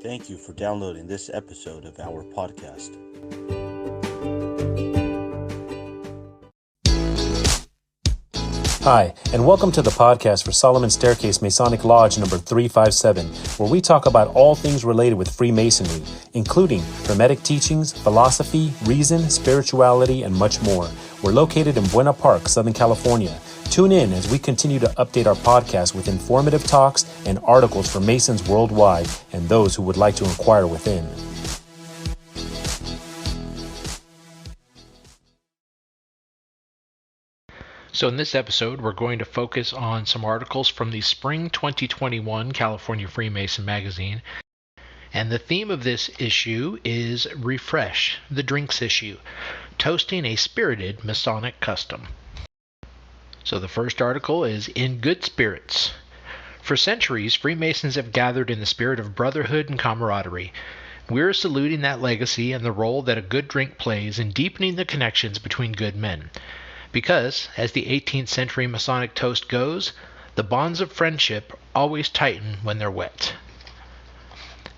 Thank you for downloading this episode of our podcast. Hi, and welcome to the podcast for Solomon Staircase Masonic Lodge number 357, where we talk about all things related with Freemasonry, including Hermetic teachings, philosophy, reason, spirituality, and much more. We're located in Buena Park, Southern California. Tune in as we continue to update our podcast with informative talks and articles for Masons worldwide and those who would like to inquire within. So in this episode, we're going to focus on some articles from the Spring 2021 California Freemason magazine. And the theme of this issue is Refresh, the drinks issue, toasting a spirited Masonic custom. So the first article is In Good Spirits. For centuries, Freemasons have gathered in the spirit of brotherhood and camaraderie. We're saluting that legacy and the role that a good drink plays in deepening the connections between good men. Because, as the 18th century Masonic toast goes, the bonds of friendship always tighten when they're wet.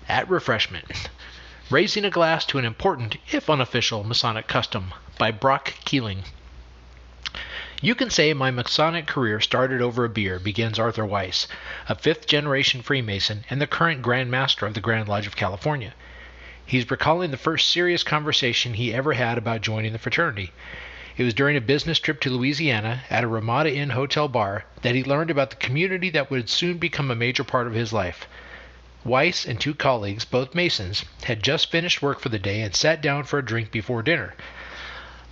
At Refreshment, Raising a Glass to an Important, if Unofficial, Masonic Custom by Brock Keeling. You can say my Masonic career started over a beer, begins Arthur Weiss, a fifth-generation Freemason and the current Grand Master of the Grand Lodge of California. He's recalling the first serious conversation he ever had about joining the fraternity. It was during a business trip to Louisiana at a Ramada Inn hotel bar that he learned about the community that would soon become a major part of his life. Weiss and two colleagues, both Masons, had just finished work for the day and sat down for a drink before dinner.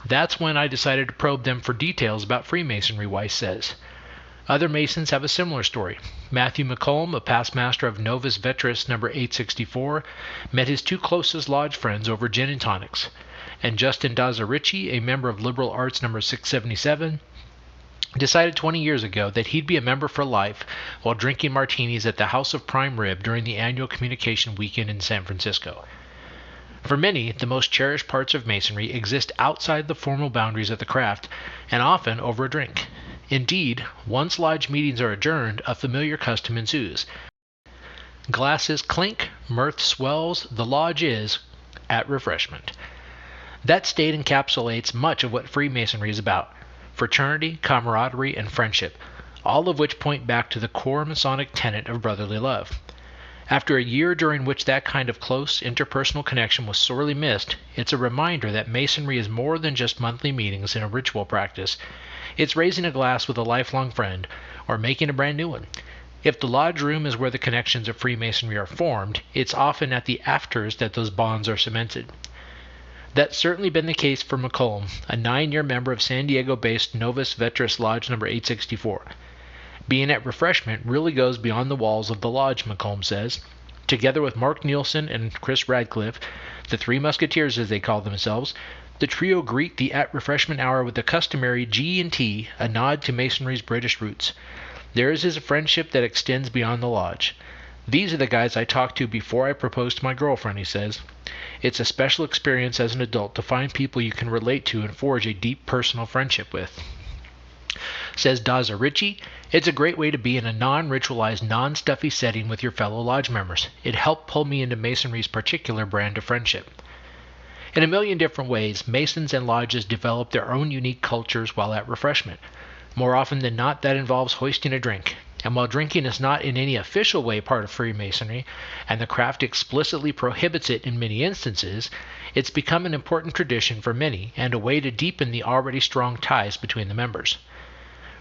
That's when I decided to probe them for details about Freemasonry, Weiss says. Other Masons have a similar story. Matthew McComb, a past master of Novus Veteris number 864, met his two closest lodge friends over gin and tonics. And Justin Dazzarici, a member of Liberal Arts number 677, decided 20 years ago that he'd be a member for life while drinking martinis at the House of Prime Rib during the annual Communication Weekend in San Francisco. For many, the most cherished parts of Masonry exist outside the formal boundaries of the craft, and often over a drink. Indeed, once lodge meetings are adjourned, a familiar custom ensues. Glasses clink, mirth swells, the lodge is at refreshment. That state encapsulates much of what Freemasonry is about: fraternity, camaraderie, and friendship, all of which point back to the core Masonic tenet of brotherly love. After a year during which that kind of close interpersonal connection was sorely missed, it's a reminder that Masonry is more than just monthly meetings and a ritual practice. It's raising a glass with a lifelong friend, or making a brand new one. If the lodge room is where the connections of Freemasonry are formed, it's often at the afters that those bonds are cemented. That's certainly been the case for McComb, a 9-year member of San Diego-based Novus Veteris Lodge number 864. Being at Refreshment really goes beyond the walls of the lodge, McComb says. Together with Mark Nielsen and Chris Radcliffe, the Three Musketeers as they call themselves, the trio greet the at Refreshment hour with the customary G&T, a nod to Masonry's British roots. Theirs is a friendship that extends beyond the lodge. These are the guys I talked to before I proposed to my girlfriend, he says. It's a special experience as an adult to find people you can relate to and forge a deep personal friendship with. Says Dazzarici, it's a great way to be in a non-ritualized, non-stuffy setting with your fellow lodge members. It helped pull me into Masonry's particular brand of friendship. In a million different ways, Masons and lodges develop their own unique cultures while at Refreshment. More often than not, that involves hoisting a drink. And while drinking is not in any official way part of Freemasonry, and the craft explicitly prohibits it in many instances, it's become an important tradition for many and a way to deepen the already strong ties between the members.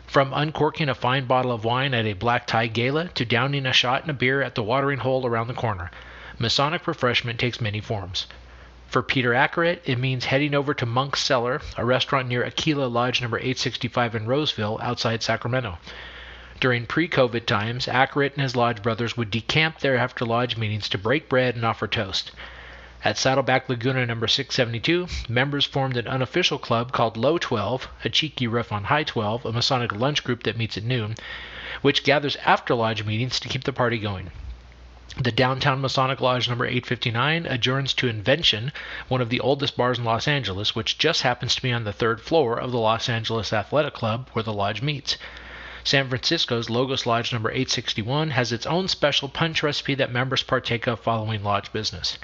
From uncorking a fine bottle of wine at a black tie gala to downing a shot in a beer at the watering hole around the corner, Masonic refreshment takes many forms. For Peter Ackeret, it means heading over to Monk's Cellar, a restaurant near Aquila Lodge number 865 in Roseville, outside Sacramento. During pre-COVID times, Ackeret and his lodge brothers would decamp there after lodge meetings to break bread and offer toast. At Saddleback Laguna number 672, members formed an unofficial club called Low 12, a cheeky riff on High 12, a Masonic lunch group that meets at noon, which gathers after lodge meetings to keep the party going. The downtown Masonic Lodge number 859 adjourns to Invention, one of the oldest bars in Los Angeles, which just happens to be on the third floor of the Los Angeles Athletic Club where the lodge meets. San Francisco's Logos Lodge number 861 has its own special punch recipe that members partake of following lodge business.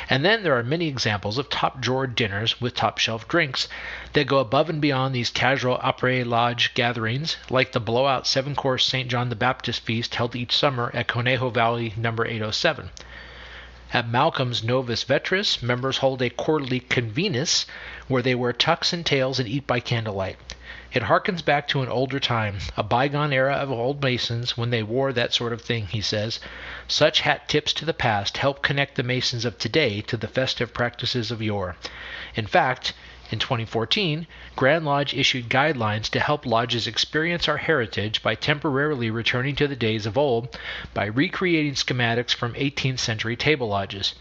And then there are many examples of top-drawer dinners with top-shelf drinks that go above and beyond these casual après-lodge gatherings, like the blowout 7-course St. John the Baptist feast held each summer at Conejo Valley number 807. At Malcolm's Novus Vetris, members hold a quarterly convenus where they wear tucks and tails and eat by candlelight. It harkens back to an older time, a bygone era of old Masons when they wore that sort of thing, he says. Such hat tips to the past help connect the Masons of today to the festive practices of yore. In fact, in 2014, Grand Lodge issued guidelines to help lodges experience our heritage by temporarily returning to the days of old by recreating schematics from 18th century table lodges.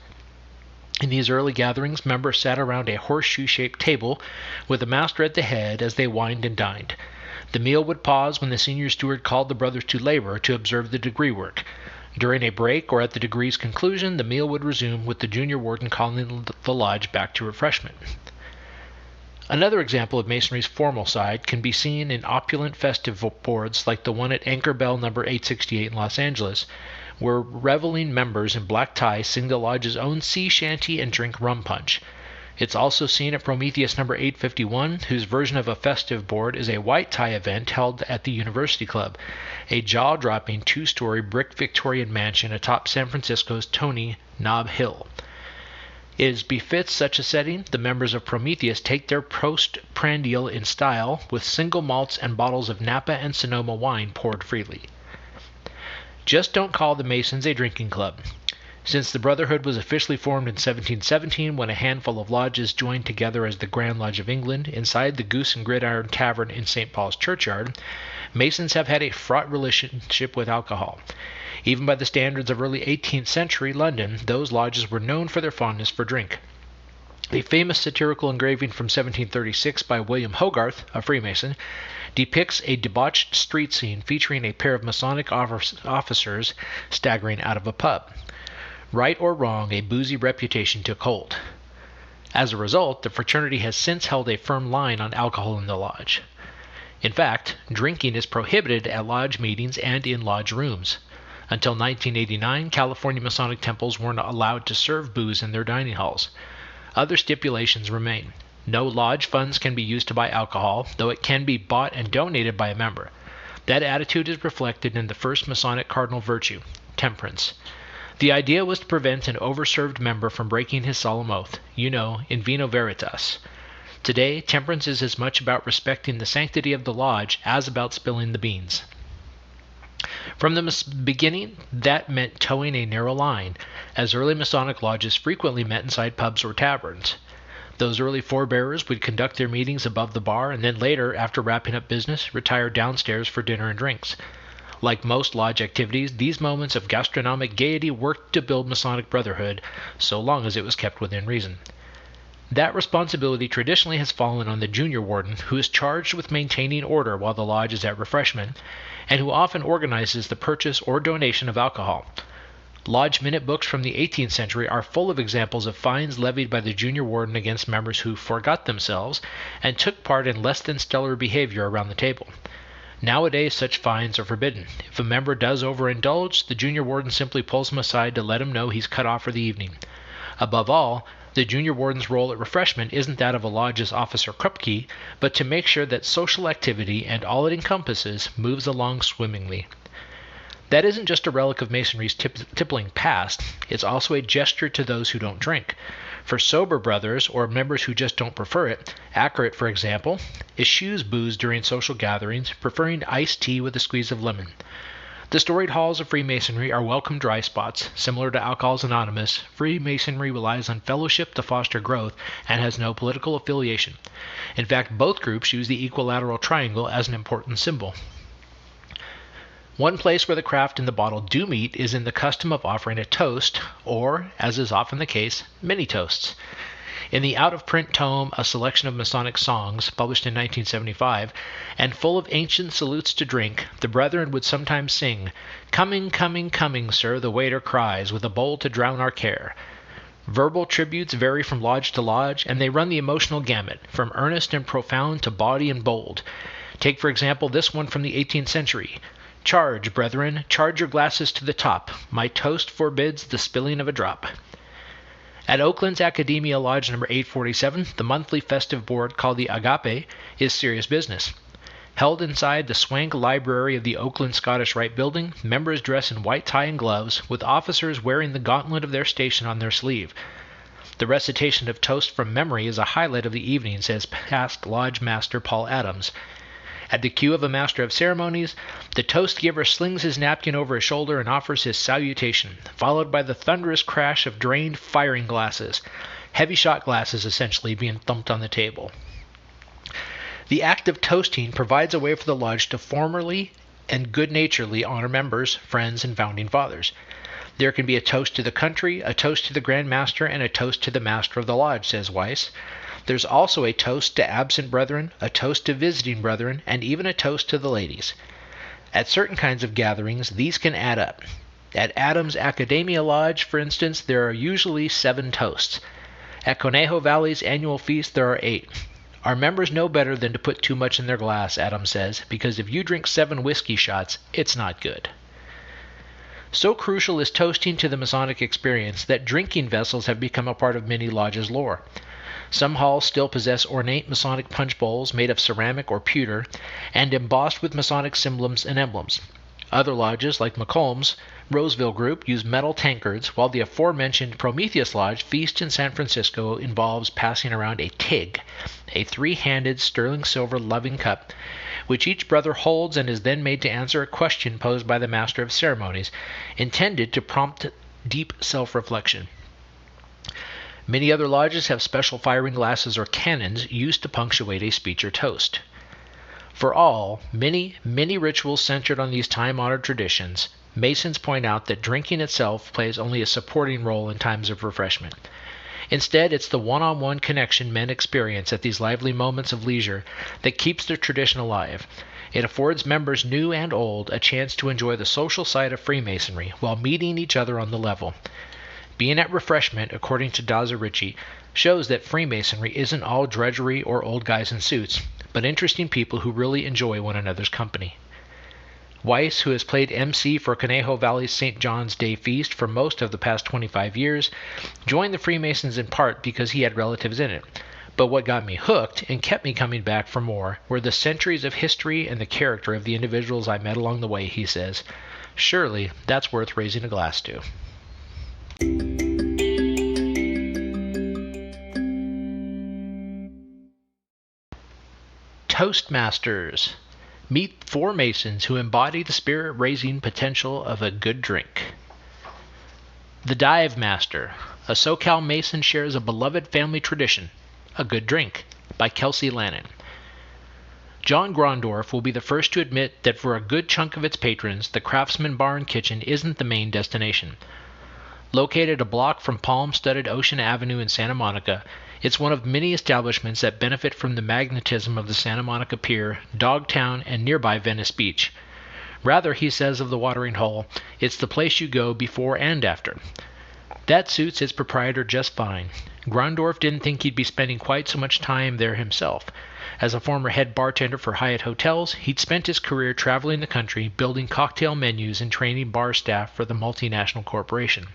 In these early gatherings, members sat around a horseshoe-shaped table with a master at the head as they wined and dined. The meal would pause when the senior steward called the brothers to labor to observe the degree work. During a break or at the degree's conclusion, the meal would resume with the junior warden calling the lodge back to refreshment. Another example of Masonry's formal side can be seen in opulent festive boards like the one at Anchor Bell number 868 in Los Angeles, where reveling members in black ties sing the lodge's own sea shanty and drink rum punch. It's also seen at Prometheus number 851, whose version of a festive board is a white tie event held at the University Club, a jaw-dropping 2-story brick Victorian mansion atop San Francisco's Tony Nob Hill. As befits such a setting, the members of Prometheus take their postprandial in style, with single malts and bottles of Napa and Sonoma wine poured freely. Just don't call the Masons a drinking club. Since the Brotherhood was officially formed in 1717 when a handful of lodges joined together as the Grand Lodge of England inside the Goose and Gridiron Tavern in St. Paul's Churchyard, Masons have had a fraught relationship with alcohol. Even by the standards of early 18th century London, those lodges were known for their fondness for drink. A famous satirical engraving from 1736 by William Hogarth, a Freemason, depicts a debauched street scene featuring a pair of Masonic officers staggering out of a pub. Right or wrong, a boozy reputation took hold. As a result, the fraternity has since held a firm line on alcohol in the lodge. In fact, drinking is prohibited at lodge meetings and in lodge rooms. Until 1989, California Masonic temples weren't allowed to serve booze in their dining halls. Other stipulations remain. No lodge funds can be used to buy alcohol, though it can be bought and donated by a member. That attitude is reflected in the first Masonic cardinal virtue, temperance. The idea was to prevent an overserved member from breaking his solemn oath, in vino veritas. Today, temperance is as much about respecting the sanctity of the lodge as about spilling the beans. From the beginning, that meant towing a narrow line, as early Masonic lodges frequently met inside pubs or taverns. Those early forebearers would conduct their meetings above the bar and then later, after wrapping up business, retire downstairs for dinner and drinks. Like most lodge activities, these moments of gastronomic gaiety worked to build Masonic brotherhood, so long as it was kept within reason. That responsibility traditionally has fallen on the junior warden, who is charged with maintaining order while the lodge is at refreshment, and who often organizes the purchase or donation of alcohol. Lodge minute books from the 18th century are full of examples of fines levied by the junior warden against members who forgot themselves and took part in less than stellar behavior around the table. Nowadays, such fines are forbidden. If a member does overindulge, the junior warden simply pulls him aside to let him know he's cut off for the evening. Above all, the junior warden's role at refreshment isn't that of a lodge's officer krupke, but to make sure that social activity and all it encompasses moves along swimmingly. That isn't just a relic of Masonry's tippling past, it's also a gesture to those who don't drink. For sober brothers, or members who just don't prefer it, Accurate, for example, eschews booze during social gatherings, preferring iced tea with a squeeze of lemon. The storied halls of Freemasonry are welcome dry spots. Similar to Alcoholics Anonymous, Freemasonry relies on fellowship to foster growth and has no political affiliation. In fact, both groups use the equilateral triangle as an important symbol. One place where the craft and the bottle do meet is in the custom of offering a toast, or, as is often the case, many toasts. In the out-of-print tome A Selection of Masonic Songs, published in 1975, and full of ancient salutes to drink, the brethren would sometimes sing, "Coming, coming, coming, sir, the waiter cries, with a bowl to drown our care." Verbal tributes vary from lodge to lodge, and they run the emotional gamut, from earnest and profound to bawdy and bold. Take, for example, this one from the 18th century. Charge, brethren, charge your glasses to the top. My toast forbids the spilling of a drop. At Oakland's Academia Lodge number 847, the monthly festive board called the Agape is serious business. Held inside the swank library of the Oakland Scottish Rite building, members dress in white tie and gloves, with officers wearing the gauntlet of their station on their sleeve. The recitation of toast from memory is a highlight of the evening, says past Lodge Master Paul Adams. At the cue of a master of ceremonies, the toast giver slings his napkin over his shoulder and offers his salutation, followed by the thunderous crash of drained firing glasses, heavy shot glasses essentially being thumped on the table. The act of toasting provides a way for the lodge to formally and good-naturedly honor members, friends, and founding fathers. There can be a toast to the country, a toast to the Grand Master, and a toast to the Master of the Lodge, says Weiss. There's also a toast to absent brethren, a toast to visiting brethren, and even a toast to the ladies. At certain kinds of gatherings, these can add up. At Adams Academia Lodge, for instance, there are usually 7 toasts. At Conejo Valley's annual feast, there are 8. Our members know better than to put too much in their glass, Adams says, because if you drink 7 whiskey shots, it's not good. So crucial is toasting to the Masonic experience that drinking vessels have become a part of many lodges' lore. Some halls still possess ornate Masonic punch bowls made of ceramic or pewter and embossed with Masonic symbols and emblems. Other lodges, like McComb's Roseville Group, use metal tankards, while the aforementioned Prometheus Lodge feast in San Francisco involves passing around a tig, a 3-handed sterling silver loving cup, which each brother holds and is then made to answer a question posed by the Master of Ceremonies, intended to prompt deep self-reflection. Many other lodges have special firing glasses or cannons used to punctuate a speech or toast. For all, many rituals centered on these time-honored traditions, Masons point out that drinking itself plays only a supporting role in times of refreshment. Instead, it's the one-on-one connection men experience at these lively moments of leisure that keeps the tradition alive. It affords members new and old a chance to enjoy the social side of Freemasonry while meeting each other on the level. Being at refreshment, according to Daza Ritchie, shows that Freemasonry isn't all drudgery or old guys in suits, but interesting people who really enjoy one another's company. Weiss, who has played MC for Conejo Valley's St. John's Day Feast for most of the past 25 years, joined the Freemasons in part because he had relatives in it. But what got me hooked and kept me coming back for more were the centuries of history and the character of the individuals I met along the way, he says. Surely that's worth raising a glass to. Toastmasters. Meet 4 Masons who embody the spirit-raising potential of a good drink. The Dive Master. A SoCal Mason shares a beloved family tradition, a good drink, by Kelsey Lannon. John Grondorf will be the first to admit that for a good chunk of its patrons, the Craftsman Bar and Kitchen isn't the main destination. Located a block from palm-studded Ocean Avenue in Santa Monica, it's one of many establishments that benefit from the magnetism of the Santa Monica Pier, Dogtown, and nearby Venice Beach. Rather, he says of the watering hole, it's the place you go before and after. That suits its proprietor just fine. Grondorf didn't think he'd be spending quite so much time there himself. As a former head bartender for Hyatt Hotels, he'd spent his career traveling the country, building cocktail menus and training bar staff for the multinational corporation.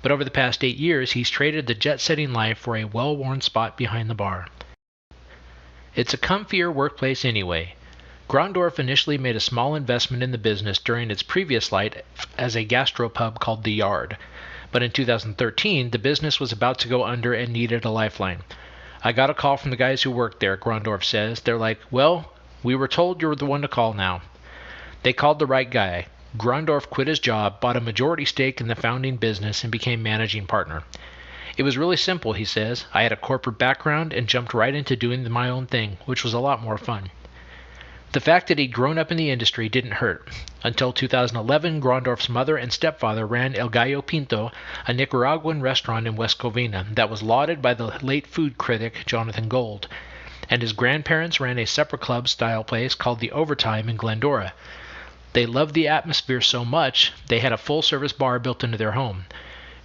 But over the past 8 years, he's traded the jet-setting life for a well-worn spot behind the bar. It's a comfier workplace anyway. Grondorf initially made a small investment in the business during its previous life as a gastropub called The Yard. But in 2013, the business was about to go under and needed a lifeline. I got a call from the guys who worked there, Grondorf says. They're like, well, we were told you were the one to call now. They called the right guy. Grondorf quit his job, bought a majority stake in the founding business, and became managing partner. It was really simple, he says. I had a corporate background and jumped right into doing my own thing, which was a lot more fun. The fact that he'd grown up in the industry didn't hurt. Until 2011, Grondorf's mother and stepfather ran El Gallo Pinto, a Nicaraguan restaurant in West Covina that was lauded by the late food critic Jonathan Gold. And his grandparents ran a supper club-style place called The Overtime in Glendora. They loved the atmosphere so much, they had a full-service bar built into their home.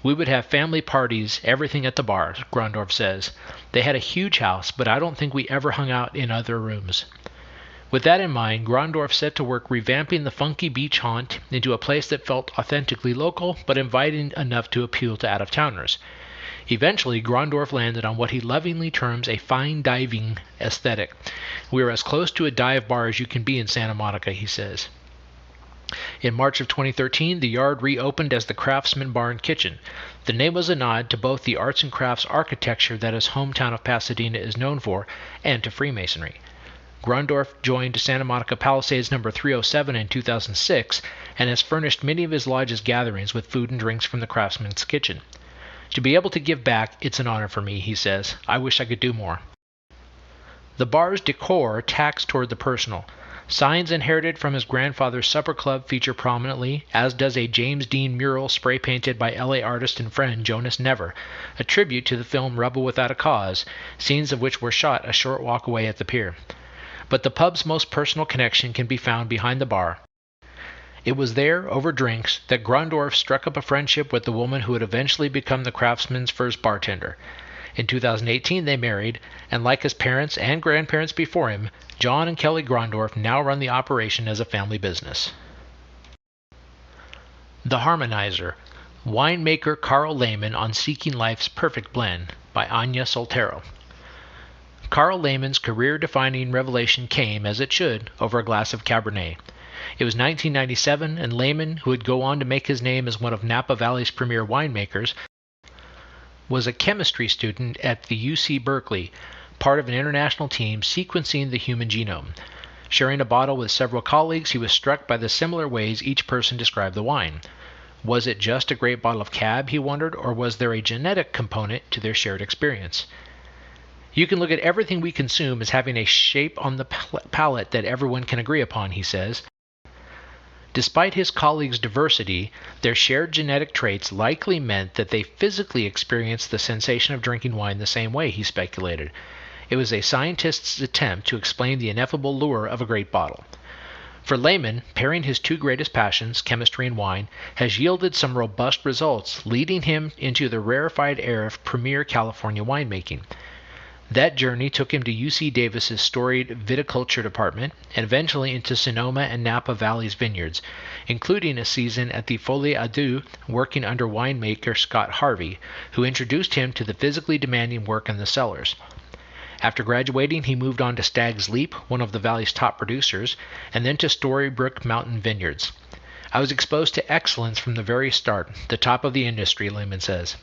We would have family parties, everything at the bar, Grondorf says. They had a huge house, but I don't think we ever hung out in other rooms. With that in mind, Grondorf set to work revamping the funky beach haunt into a place that felt authentically local but inviting enough to appeal to out-of-towners. Eventually, Grondorf landed on what he lovingly terms a fine diving aesthetic. "We are as close to a dive bar as you can be in Santa Monica," he says. In March of 2013, the yard reopened as the Craftsman Bar and Kitchen. The name was a nod to both the arts and crafts architecture that his hometown of Pasadena is known for, and to Freemasonry. Grondorf joined Santa Monica Palisades number 307 in 2006 and has furnished many of his lodge's gatherings with food and drinks from the Craftsman's Kitchen. "To be able to give back, it's an honor for me," he says. "I wish I could do more." The bar's decor tacks toward the personal. Signs inherited from his grandfather's supper club feature prominently, as does a James Dean mural spray-painted by LA artist and friend Jonas Never, a tribute to the film Rebel Without a Cause, scenes of which were shot a short walk away at the pier. But the pub's most personal connection can be found behind the bar. It was there, over drinks, that Grondorf struck up a friendship with the woman who would eventually become the Craftsman's first bartender. In 2018, they married, and like his parents and grandparents before him, John and Kelly Grondorf now run the operation as a family business. The Harmonizer, Winemaker Carl Lehman on Seeking Life's Perfect Blend, by Anya Soltero. Carl Lehman's career-defining revelation came, as it should, over a glass of Cabernet. It was 1997, and Lehman, who would go on to make his name as one of Napa Valley's premier winemakers, was a chemistry student at the UC Berkeley, part of an international team sequencing the human genome. Sharing a bottle with several colleagues, he was struck by the similar ways each person described the wine. Was it just a great bottle of Cab, he wondered, or was there a genetic component to their shared experience? "You can look at everything we consume as having a shape on the palate that everyone can agree upon," he says. Despite his colleagues' diversity, their shared genetic traits likely meant that they physically experienced the sensation of drinking wine the same way, he speculated. It was a scientist's attempt to explain the ineffable lure of a great bottle. For Lehman, pairing his two greatest passions, chemistry and wine, has yielded some robust results, leading him into the rarefied air of premier California winemaking. That journey took him to UC Davis's storied viticulture department and eventually into Sonoma and Napa Valley's vineyards, including a season at the Folie à Deux working under winemaker Scott Harvey, who introduced him to the physically demanding work in the cellars. After graduating, he moved on to Stag's Leap, one of the valley's top producers, and then to Storybrooke Mountain Vineyards. "I was exposed to excellence from the very start, the top of the industry," Lehman says.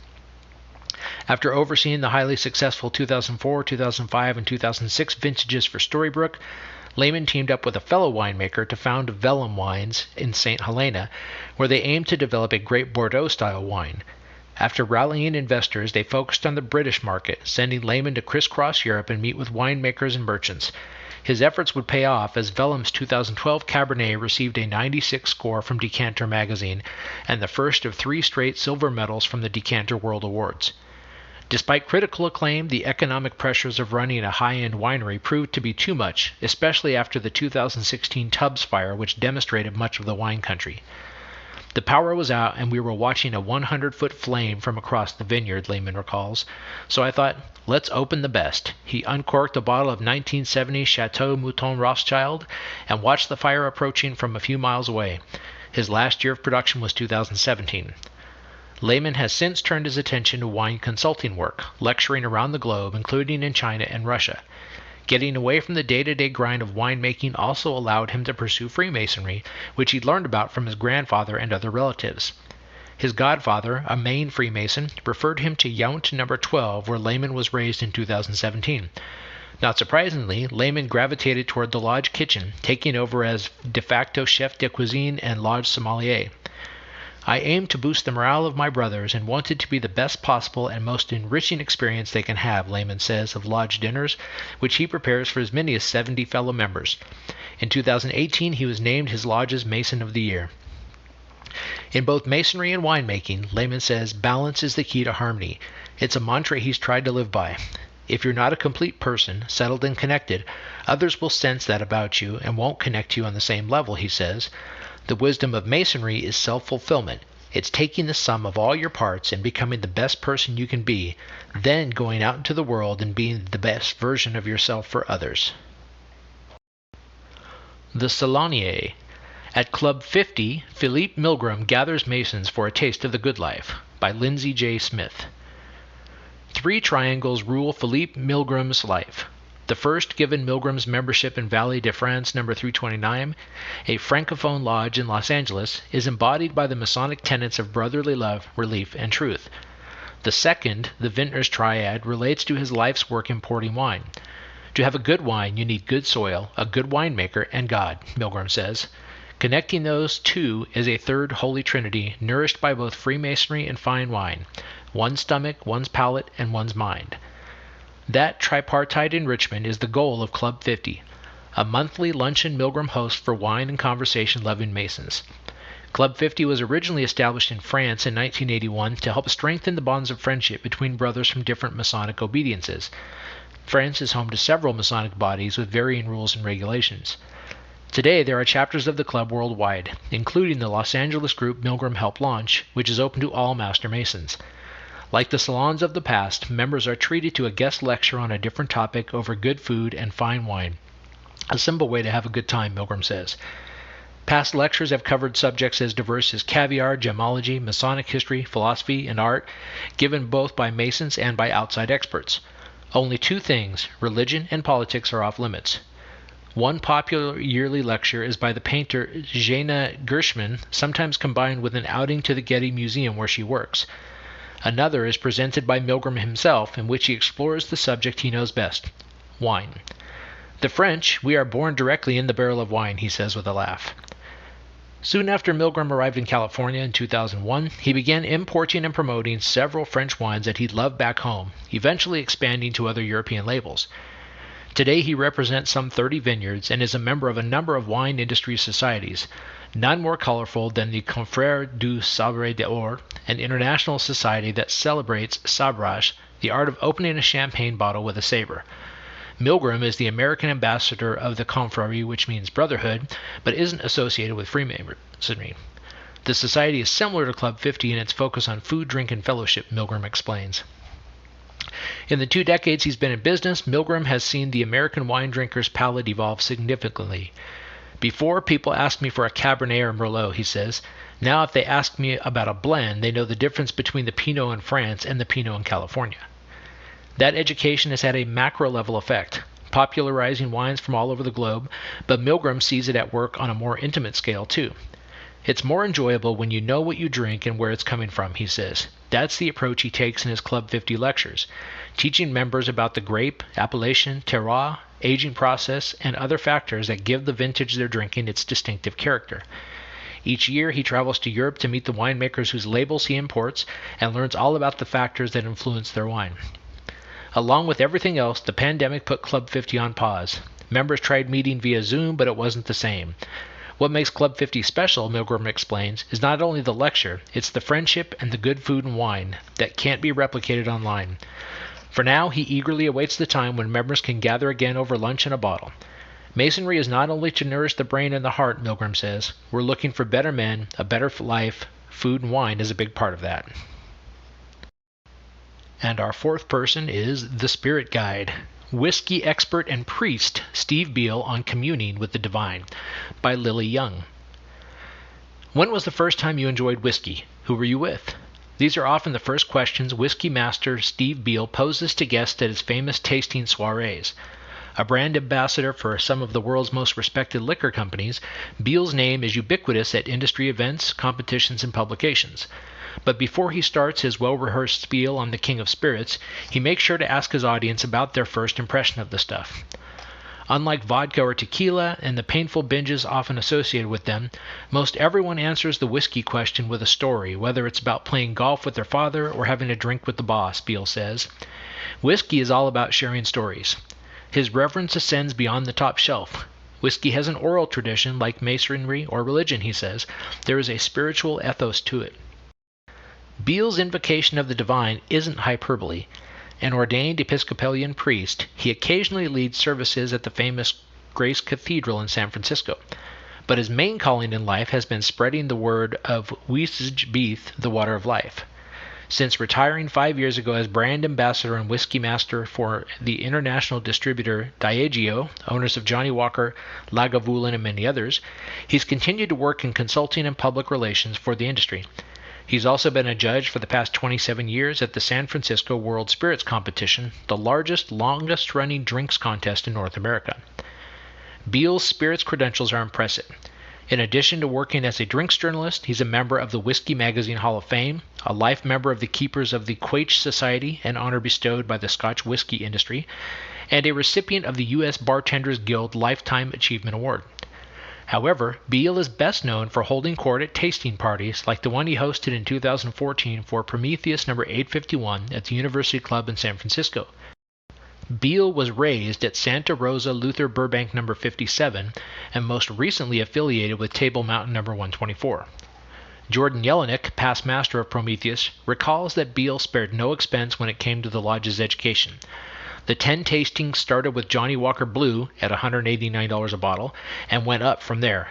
After overseeing the highly successful 2004, 2005, and 2006 vintages for Storybrooke, Lehman teamed up with a fellow winemaker to found Vellum Wines in St. Helena, where they aimed to develop a great Bordeaux-style wine. After rallying investors, they focused on the British market, sending Lehman to crisscross Europe and meet with winemakers and merchants. His efforts would pay off as Vellum's 2012 Cabernet received a 96 score from Decanter magazine and the first of 3 straight silver medals from the Decanter World Awards. Despite critical acclaim, the economic pressures of running a high-end winery proved to be too much, especially after the 2016 Tubbs fire, which devastated much of the wine country. "The power was out, and we were watching a 100-foot flame from across the vineyard," Lehman recalls. "So I thought, let's open the best." He uncorked a bottle of 1970 Chateau Mouton Rothschild and watched the fire approaching from a few miles away. His last year of production was 2017. Lehman has since turned his attention to wine consulting work, lecturing around the globe, including in China and Russia. Getting away from the day-to-day grind of winemaking also allowed him to pursue Freemasonry, which he learned about from his grandfather and other relatives. His godfather, a Maine Freemason, referred him to Yount No. 12, where Lehman was raised in 2017. Not surprisingly, Lehman gravitated toward the lodge kitchen, taking over as de facto chef de cuisine and lodge sommelier. "I aimed to boost the morale of my brothers and wanted to be the best possible and most enriching experience they can have," Lehman says of lodge dinners, which he prepares for as many as 70 fellow members. In 2018, he was named his lodge's Mason of the Year. In both masonry and winemaking, Lehman says balance is the key to harmony. It's a mantra he's tried to live by. If you're not a complete person, settled and connected, others will sense that about you and won't connect to you on the same level, he says. The wisdom of masonry is self-fulfillment. It's taking the sum of all your parts and becoming the best person you can be, then going out into the world and being the best version of yourself for others. The Salonier. At Club 50, Philippe Milgram gathers Masons for a taste of the good life, by Lindsay J. Smith. Three triangles rule Philippe Milgram's life. The first, given Milgram's membership in Vallée de France No. 329, a Francophone lodge in Los Angeles, is embodied by the Masonic tenets of brotherly love, relief, and truth. The second, the Vintner's Triad, relates to his life's work importing wine. To have a good wine, you need good soil, a good winemaker, and God, Milgram says. Connecting those two is a third holy trinity, nourished by both Freemasonry and fine wine, one's stomach, one's palate, and one's mind. That tripartite enrichment is the goal of Club 50, a monthly luncheon Milgram hosts for wine and conversation-loving Masons. Club 50 was originally established in France in 1981 to help strengthen the bonds of friendship between brothers from different Masonic obediences. France is home to several Masonic bodies with varying rules and regulations. Today, there are chapters of the club worldwide, including the Los Angeles group Milgram helped launch, which is open to all Master Masons. Like the salons of the past, members are treated to a guest lecture on a different topic over good food and fine wine. A simple way to have a good time, Milgram says. Past lectures have covered subjects as diverse as caviar, gemology, Masonic history, philosophy, and art, given both by Masons and by outside experts. Only two things, religion and politics, are off limits. One popular yearly lecture is by the painter Jana Gershman, sometimes combined with an outing to the Getty Museum where she works. Another is presented by Milgram himself, in which he explores the subject he knows best, wine. The French, we are born directly in the barrel of wine, he says with a laugh. Soon after Milgram arrived in California in 2001, he began importing and promoting several French wines that he loved back home, eventually expanding to other European labels. Today he represents some 30 vineyards and is a member of a number of wine industry societies, none more colorful than the Confrères du Sabre d'Or, an international society that celebrates sabrage, the art of opening a champagne bottle with a saber. Milgram is the American ambassador of the Confrérie, which means brotherhood, but isn't associated with Freemasonry. The society is similar to Club 50 in its focus on food, drink, and fellowship, Milgram explains. In the 2 decades he's been in business, Milgram has seen the American wine drinker's palate evolve significantly. Before, people asked me for a Cabernet or Merlot, he says. Now if they ask me about a blend, they know the difference between the Pinot in France and the Pinot in California. That education has had a macro-level effect, popularizing wines from all over the globe, but Milgram sees it at work on a more intimate scale too. It's more enjoyable when you know what you drink and where it's coming from, he says. That's the approach he takes in his Club 50 lectures, teaching members about the grape, appellation, terroir, aging process, and other factors that give the vintage they're drinking its distinctive character. Each year he travels to Europe to meet the winemakers whose labels he imports and learns all about the factors that influence their wine. Along with everything else, the pandemic put Club 50 on pause. Members tried meeting via Zoom, but it wasn't the same. What makes Club 50 special, Milgram explains, is not only the lecture, it's the friendship and the good food and wine that can't be replicated online. For now, he eagerly awaits the time when members can gather again over lunch and a bottle. Masonry is not only to nourish the brain and the heart, Milgram says. We're looking for better men, a better life. Food and wine is a big part of that. And our fourth person is the Spirit Guide, whiskey expert and priest Steve Beal on Communing with the Divine, by Lily Young. When was the first time you enjoyed whiskey? Who were you with? These are often the first questions whiskey master Steve Beal poses to guests at his famous tasting soirees. A brand ambassador for some of the world's most respected liquor companies, Beal's name is ubiquitous at industry events, competitions, and publications. But before he starts his well-rehearsed spiel on the King of Spirits, he makes sure to ask his audience about their first impression of the stuff. Unlike vodka or tequila and the painful binges often associated with them, most everyone answers the whiskey question with a story, whether it's about playing golf with their father or having a drink with the boss, Beal says. Whiskey is all about sharing stories. His reverence ascends beyond the top shelf. Whiskey has an oral tradition like masonry or religion, he says. There is a spiritual ethos to it. Beal's invocation of the divine isn't hyperbole. An ordained Episcopalian priest, he occasionally leads services at the famous Grace Cathedral in San Francisco. But his main calling in life has been spreading the word of Wisg Beath, the water of life. Since retiring 5 years ago as brand ambassador and whiskey master for the international distributor Diageo, owners of Johnnie Walker, Lagavulin, and many others, he's continued to work in consulting and public relations for the industry. He's also been a judge for the past 27 years at the San Francisco World Spirits Competition, the largest, longest-running drinks contest in North America. Beal's spirits credentials are impressive. In addition to working as a drinks journalist, he's a member of the Whiskey Magazine Hall of Fame, a life member of the Keepers of the Quaich Society, an honor bestowed by the Scotch whiskey industry, and a recipient of the U.S. Bartenders Guild Lifetime Achievement Award. However, Beal is best known for holding court at tasting parties like the one he hosted in 2014 for Prometheus No. 851 at the University Club in San Francisco. Beal was raised at Santa Rosa Luther Burbank No. 57 and most recently affiliated with Table Mountain No. 124. Jordan Jelinek, past master of Prometheus, recalls that Beal spared no expense when it came to the lodge's education. The 10 tastings started with Johnnie Walker Blue at $189 a bottle and went up from there.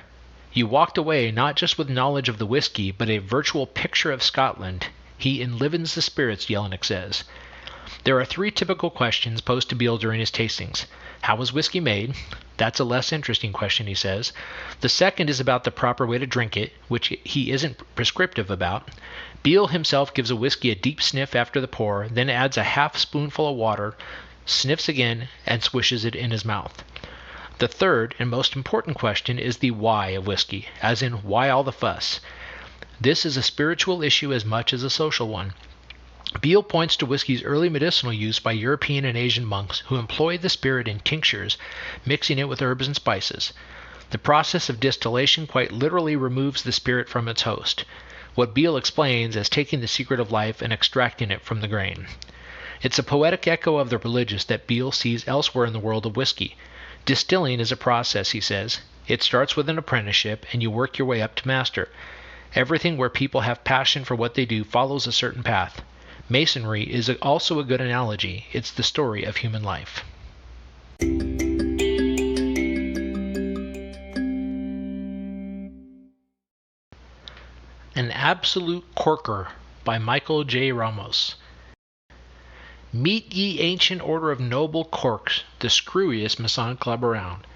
You walked away not just with knowledge of the whiskey, but a virtual picture of Scotland. He enlivens the spirits, Jelinek says. There are 3 typical questions posed to Beal during his tastings. How was whiskey made? That's a less interesting question, he says. The second is about the proper way to drink it, which he isn't prescriptive about. Beal himself gives a whiskey a deep sniff after the pour, then adds a half spoonful of water, sniffs again, and swishes it in his mouth. The third and most important question is the why of whiskey, as in why all the fuss. This is a spiritual issue as much as a social one. Beal points to whiskey's early medicinal use by European and Asian monks who employed the spirit in tinctures, mixing it with herbs and spices. The process of distillation quite literally removes the spirit from its host, what Beal explains as taking the secret of life and extracting it from the grain. It's a poetic echo of the religious that Beal sees elsewhere in the world of whiskey. Distilling is a process, he says. It starts with an apprenticeship, and you work your way up to master. Everything where people have passion for what they do follows a certain path. Masonry is also a good analogy. It's the story of human life. An Absolute Corker by Michael J. Ramos. Meet ye ancient order of noble corks, the screwiest Masonic club around.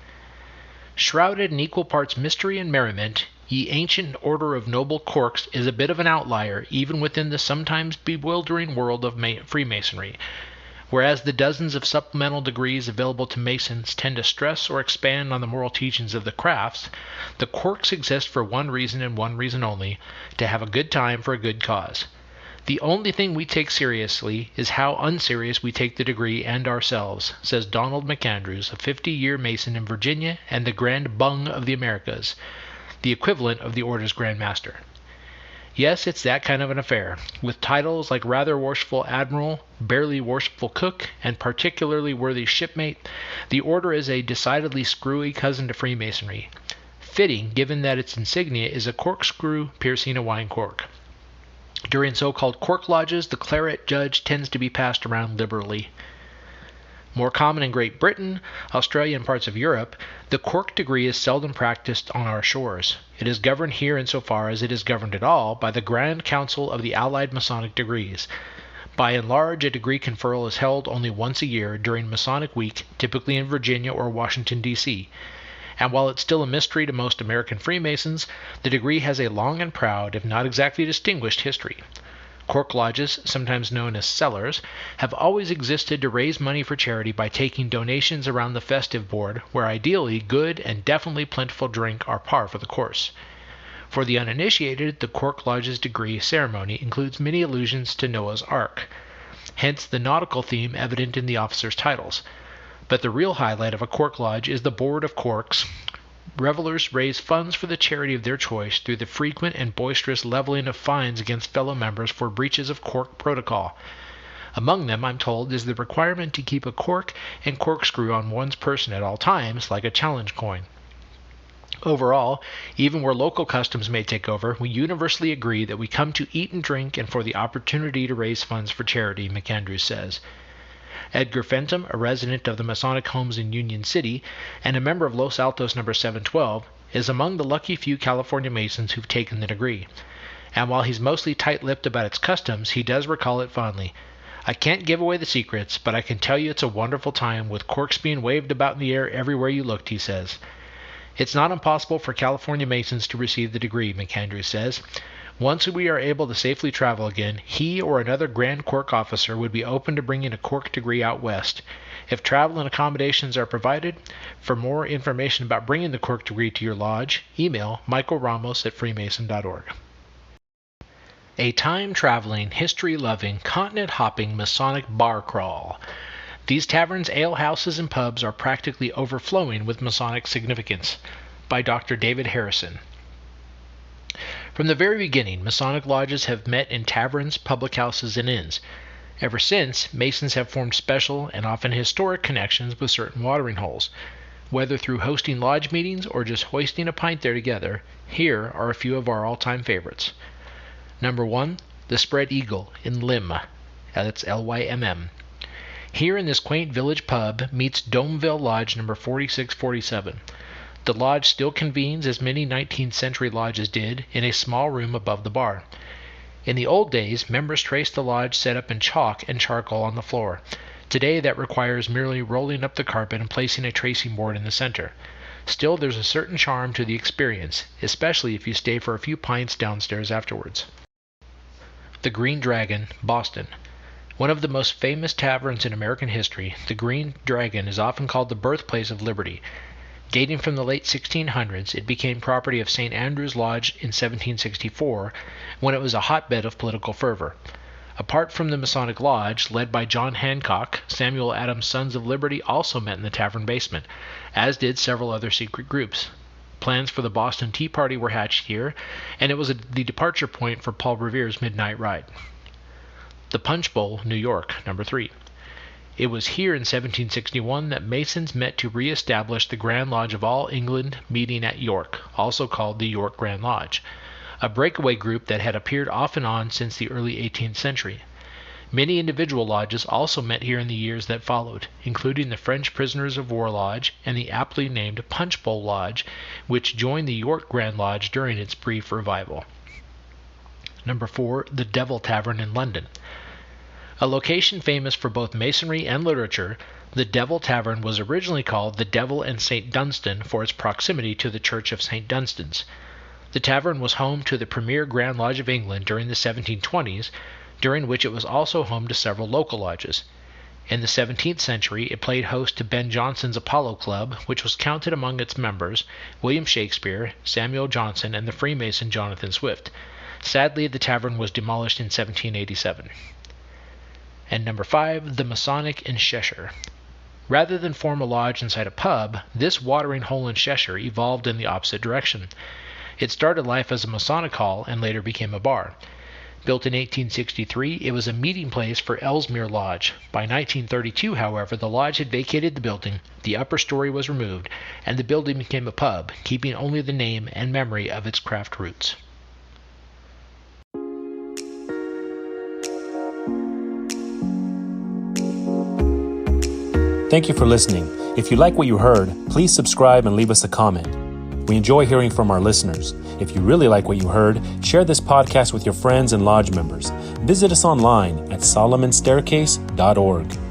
Shrouded in equal parts mystery and merriment, ye ancient order of noble corks is a bit of an outlier even within the sometimes bewildering world of Freemasonry. Whereas the dozens of supplemental degrees available to Masons tend to stress or expand on the moral teachings of the crafts, the corks exist for one reason and one reason only, to have a good time for a good cause. The only thing we take seriously is how unserious we take the degree and ourselves, says Donald McAndrews, a 50-year Mason in Virginia and the Grand Bung of the Americas, the equivalent of the Order's Grand Master. Yes, it's that kind of an affair, with titles like Rather Worshipful Admiral, Barely Worshipful Cook, and Particularly Worthy Shipmate. The Order is a decidedly screwy cousin to Freemasonry, fitting given that its insignia is a corkscrew piercing a wine cork. During so-called cork lodges, the claret judge tends to be passed around liberally. More common in Great Britain, Australia, and parts of Europe, the cork degree is seldom practiced on our shores. It is governed here insofar as it is governed at all by the Grand Council of the Allied Masonic Degrees. By and large, a degree conferral is held only once a year during Masonic Week, typically in Virginia or Washington, D.C., and while it's still a mystery to most American Freemasons, the degree has a long and proud, if not exactly distinguished, history. Cork lodges, sometimes known as cellars, have always existed to raise money for charity by taking donations around the festive board, where ideally good and definitely plentiful drink are par for the course. For the uninitiated, the Cork Lodge's degree ceremony includes many allusions to Noah's Ark, hence the nautical theme evident in the officers' titles. But the real highlight of a cork lodge is the Board of Corks. Revelers raise funds for the charity of their choice through the frequent and boisterous leveling of fines against fellow members for breaches of cork protocol. Among them, I'm told, is the requirement to keep a cork and corkscrew on one's person at all times, like a challenge coin. Overall, even where local customs may take over, we universally agree that we come to eat and drink and for the opportunity to raise funds for charity, McAndrews says. Edgar Fenton, a resident of the Masonic homes in Union City and a member of Los Altos No. 712, is among the lucky few California Masons who've taken the degree. and while he's mostly tight-lipped about its customs, he does recall it fondly. I can't give away the secrets, but I can tell you it's a wonderful time, with corks being waved about in the air everywhere you looked, he says. It's not impossible for California Masons to receive the degree, McAndrews says. Once we are able to safely travel again, he or another Grand Cork officer would be open to bringing a cork degree out west. If travel and accommodations are provided, for more information about bringing the cork degree to your lodge, email michaelramos@freemason.org. A time-traveling, history-loving, continent-hopping Masonic bar crawl. These taverns, alehouses, and pubs are practically overflowing with Masonic significance. By Dr. David Harrison. From the very beginning, Masonic lodges have met in taverns, public houses, and inns. Ever since, Masons have formed special and often historic connections with certain watering holes. Whether through hosting lodge meetings or just hoisting a pint there together, here are a few of our all-time favorites. Number 1, the Spread Eagle in Lim. That's Lymm. Here in this quaint village pub meets Domeville Lodge number 4647. The lodge still convenes, as many 19th century lodges did, in a small room above the bar. In the old days, members traced the lodge set up in chalk and charcoal on the floor. Today that requires merely rolling up the carpet and placing a tracing board in the center. Still, there's a certain charm to the experience, especially if you stay for a few pints downstairs afterwards. The Green Dragon, Boston. One of the most famous taverns in American history, the Green Dragon is often called the birthplace of liberty. Dating from the late 1600s, it became property of St. Andrew's Lodge in 1764, when it was a hotbed of political fervor. Apart from the Masonic Lodge, led by John Hancock, Samuel Adams' Sons of Liberty also met in the tavern basement, as did several other secret groups. Plans for the Boston Tea Party were hatched here, and it was the departure point for Paul Revere's Midnight Ride. The Punch Bowl, New York, number 3. It was here in 1761 that Masons met to re-establish the Grand Lodge of All England meeting at York, also called the York Grand Lodge, a breakaway group that had appeared off and on since the early 18th century. Many individual lodges also met here in the years that followed, including the French Prisoners of War Lodge and the aptly named Punch Bowl Lodge, which joined the York Grand Lodge during its brief revival. Number 4, the Devil Tavern in London. A location famous for both masonry and literature, the Devil Tavern was originally called the Devil and St. Dunstan for its proximity to the Church of St. Dunstan's. The tavern was home to the premier Grand Lodge of England during the 1720s, during which it was also home to several local lodges. In the 17th century, it played host to Ben Jonson's Apollo Club, which was counted among its members William Shakespeare, Samuel Johnson, and the Freemason Jonathan Swift. Sadly, the tavern was demolished in 1787. And number 5, the Masonic in Cheshire. Rather than form a lodge inside a pub, this watering hole in Cheshire evolved in the opposite direction. It started life as a Masonic hall and later became a bar. Built in 1863, it was a meeting place for Ellesmere Lodge. By 1932, however, the lodge had vacated the building, the upper story was removed, and the building became a pub, keeping only the name and memory of its craft roots. Thank you for listening. If you like what you heard, please subscribe and leave us a comment. We enjoy hearing from our listeners. If you really like what you heard, share this podcast with your friends and lodge members. Visit us online at solomonstaircase.org.